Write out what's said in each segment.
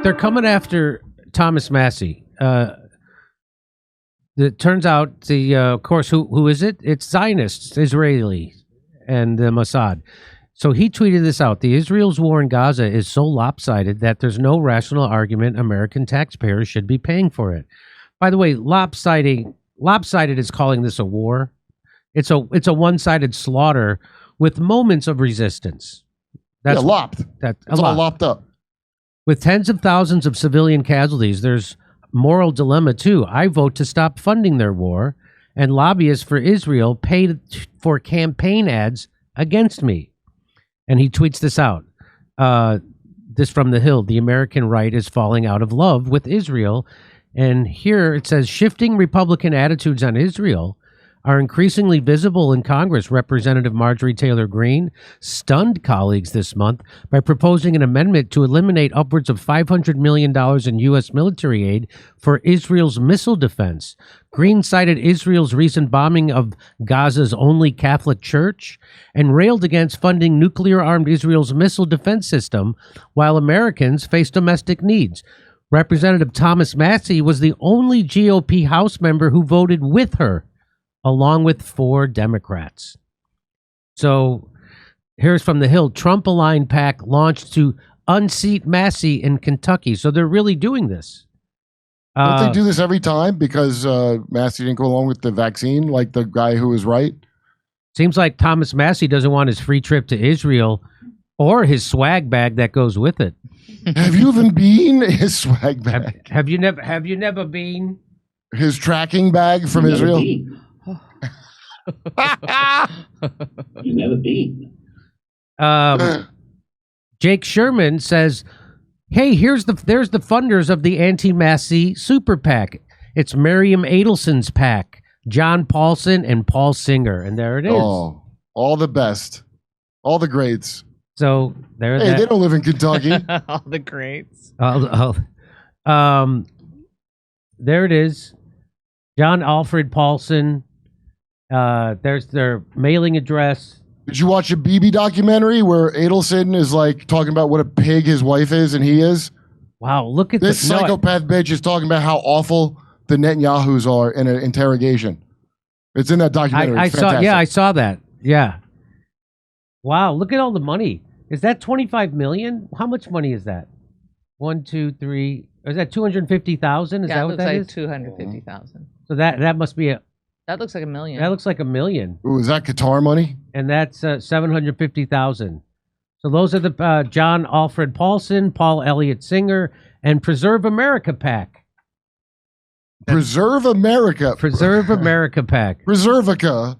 they're coming after Thomas Massie. It turns out of course, who is it? It's Zionists, Israeli, and the Mossad. So he tweeted this out. The Israel's war in Gaza is so lopsided that there's no rational argument American taxpayers should be paying for it. By the way, lopsided is calling this a war. It's a one-sided slaughter with moments of resistance. That's lopped. It's all lopped up. With tens of thousands of civilian casualties, there's moral dilemma too. I vote to stop funding their war, and lobbyists for Israel paid for campaign ads against me. And he tweets this out. This from The Hill. The American right is falling out of love with Israel. And here it says, shifting Republican attitudes on Israel are increasingly visible in Congress. Representative Marjorie Taylor Greene stunned colleagues this month by proposing an amendment to eliminate upwards of $500 million in U.S. military aid for Israel's missile defense. Greene cited Israel's recent bombing of Gaza's only Catholic church and railed against funding nuclear-armed Israel's missile defense system while Americans face domestic needs. Representative Thomas Massie was the only GOP House member who voted with her, along with 4 Democrats. So here's from The Hill. Trump-aligned PAC launched to unseat Massie in Kentucky. So they're really doing this. Don't they do this every time because Massie didn't go along with the vaccine like the guy who was right? Seems like Thomas Massie doesn't want his free trip to Israel or his swag bag that goes with it. Have you even been his swag bag? Have you never been? His tracking bag from Israel? You never been. Jake Sherman says, hey, there's the funders of the anti-Massie super PAC. It's Miriam Adelson's PAC, John Paulson and Paul Singer. And there it is. Oh, all the best. All the greats. So there. Hey, they don't live in Kentucky. All the greats. There it is. John Alfred Paulson. There's their mailing address. Did you watch a BB documentary where Adelson is like talking about what a pig his wife is and he is? Wow, look at this psychopath bitch is talking about how awful the Netanyahus are in an interrogation. It's in that documentary. I saw that. Yeah. Wow, look at all the money. Is that 25 million? How much money is that? 1, 2, 3. Is that 250,000? Is that what that is? 250,000. So that must be That looks like $1 million. That looks like $1 million. Ooh, is that Qatar money? And that's 750,000. So those are the John Alfred Paulson, Paul Elliott Singer, and Preserve America PAC. Preserve America. Preserve America PAC. Preservica.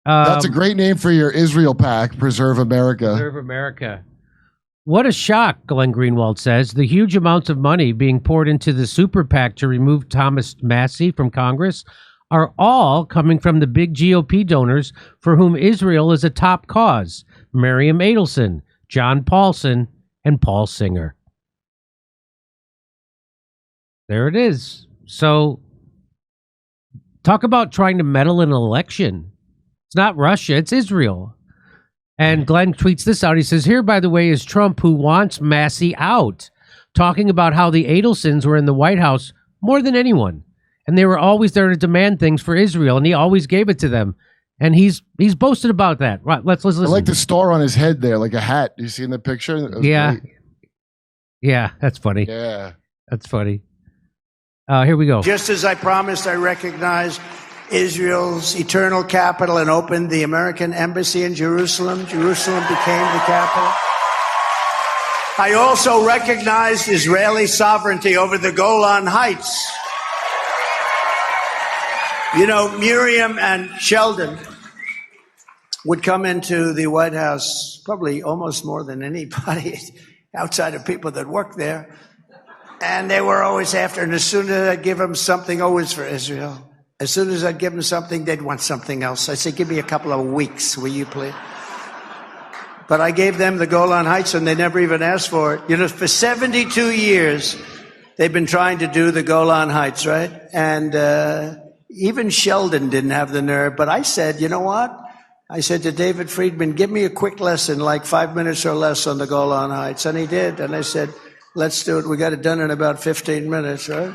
That's a great name for your Israel PAC, Preserve America. Preserve America. What a shock, Glenn Greenwald says. The huge amounts of money being poured into the super PAC to remove Thomas Massie from Congress are all coming from the big GOP donors for whom Israel is a top cause. Miriam Adelson, John Paulson, and Paul Singer. There it is. So, talk about trying to meddle in an election. It's not Russia, it's Israel. And Glenn tweets this out. He says, here, by the way, is Trump, who wants Massie out, talking about how the Adelsons were in the White House more than anyone. And they were always there to demand things for Israel, and he always gave it to them. And he's boasted about that. Right, let's listen. I like the star on his head there, like a hat. You see in the picture? Yeah. Great. Yeah, that's funny. Yeah. That's funny. Here we go. Just as I promised, I recognize Israel's eternal capital and opened the American embassy in Jerusalem. Jerusalem became the capital. I also recognized Israeli sovereignty over the Golan Heights. You know, Miriam and Sheldon would come into the White House probably almost more than anybody outside of people that work there. And they were always after, and as soon as I'd give them something, always for Israel. As soon as I'd give them something, they'd want something else. I said, give me a couple of weeks, will you please? But I gave them the Golan Heights, and they never even asked for it. You know, for 72 years, they've been trying to do the Golan Heights, right? And even Sheldon didn't have the nerve. But I said, you know what? I said to David Friedman, give me a quick lesson, like 5 minutes or less on the Golan Heights. And he did. And I said, let's do it. We got it done in about 15 minutes, right?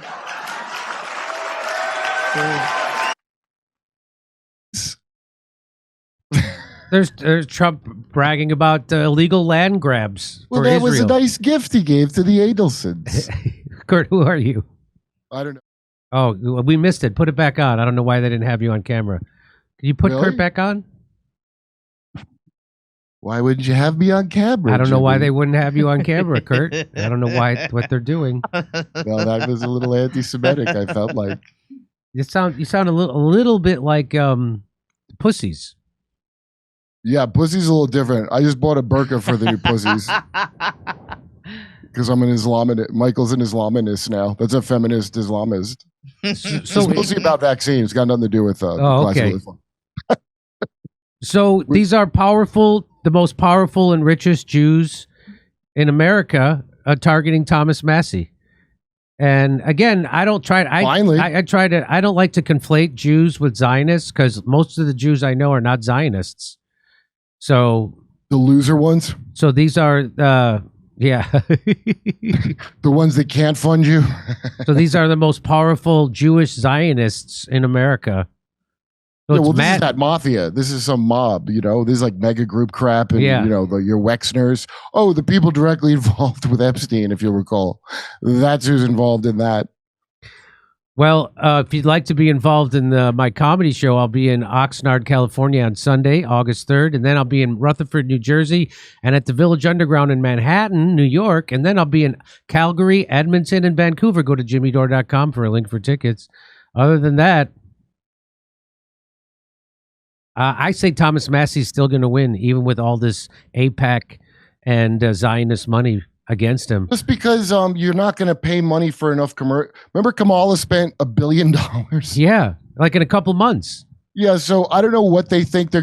There's Trump bragging about illegal land grabs Well, for that Israel. was a nice gift he gave to the Adelsons. Kurt, who are you? I don't know. Oh, we missed it. Put it back on. I don't know why they didn't have you on camera. Can you put Really? Kurt back on? Why wouldn't you have me on camera? I don't know why Jimmy? they wouldn't have you on camera, Kurt. I don't know what they're doing. Well, that was a little anti-Semitic. I felt like. You sound a little bit like pussies. Yeah, pussy's a little different. I just bought a burqa for the new pussies because I'm an Islamist. Michael's an Islamist now. That's a feminist Islamist. So It's mostly about vaccines. Got nothing to do with okay. Islam. So these are powerful, the most powerful and richest Jews in America targeting Thomas Massie. And again, I don't try. Finally. I try to. I don't like to conflate Jews with Zionists because most of the Jews I know are not Zionists. So The loser ones, so these are yeah. the ones that can't fund you. So these are the most powerful Jewish Zionists in America. So Yeah, it's well, this Matt. is that mafia. This is some mob, you know. This is like mega group crap, and Yeah. you know your Wexners. Oh, the people directly involved with Epstein, if you'll recall, that's who's involved in that. Well, if you'd like to be involved in my comedy show, I'll be in Oxnard, California on Sunday, August 3rd. And then I'll be in Rutherford, New Jersey, and at the Village Underground in Manhattan, New York. And then I'll be in Calgary, Edmonton, and Vancouver. Go to jimmydore.com for a link for tickets. Other than that, I say Thomas Massie's still going to win, even with all this AIPAC and Zionist money against him. Just because you're not going to pay money for enough commercial. Remember, Kamala spent $1 billion. Yeah, like in a couple months. Yeah, so I don't know what they think they're.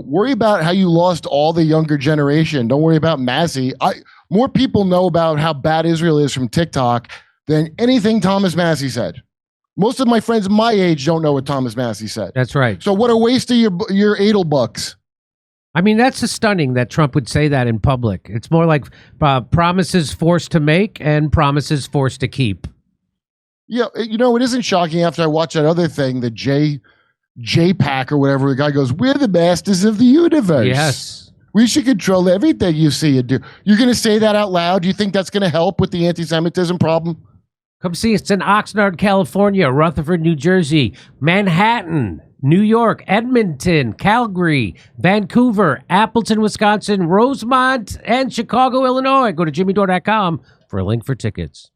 Worry about how you lost all the younger generation. Don't worry about Massie. More people know about how bad Israel is from TikTok than anything Thomas Massie said. Most of my friends my age don't know what Thomas Massie said. That's right. So what a waste of your Edelbucks. I mean, that's stunning that Trump would say that in public. It's more like promises forced to make and promises forced to keep. Yeah, it isn't shocking after I watch that other thing, the JPAC or whatever. The guy goes, "We're the masters of the universe. Yes. We should control everything you see and do." You're going to say that out loud? Do you think that's going to help with the anti-Semitism problem? Come see us in Oxnard, California, Rutherford, New Jersey, Manhattan, New York, Edmonton, Calgary, Vancouver, Appleton, Wisconsin, Rosemont, and Chicago, Illinois. Go to jimmydore.com for a link for tickets.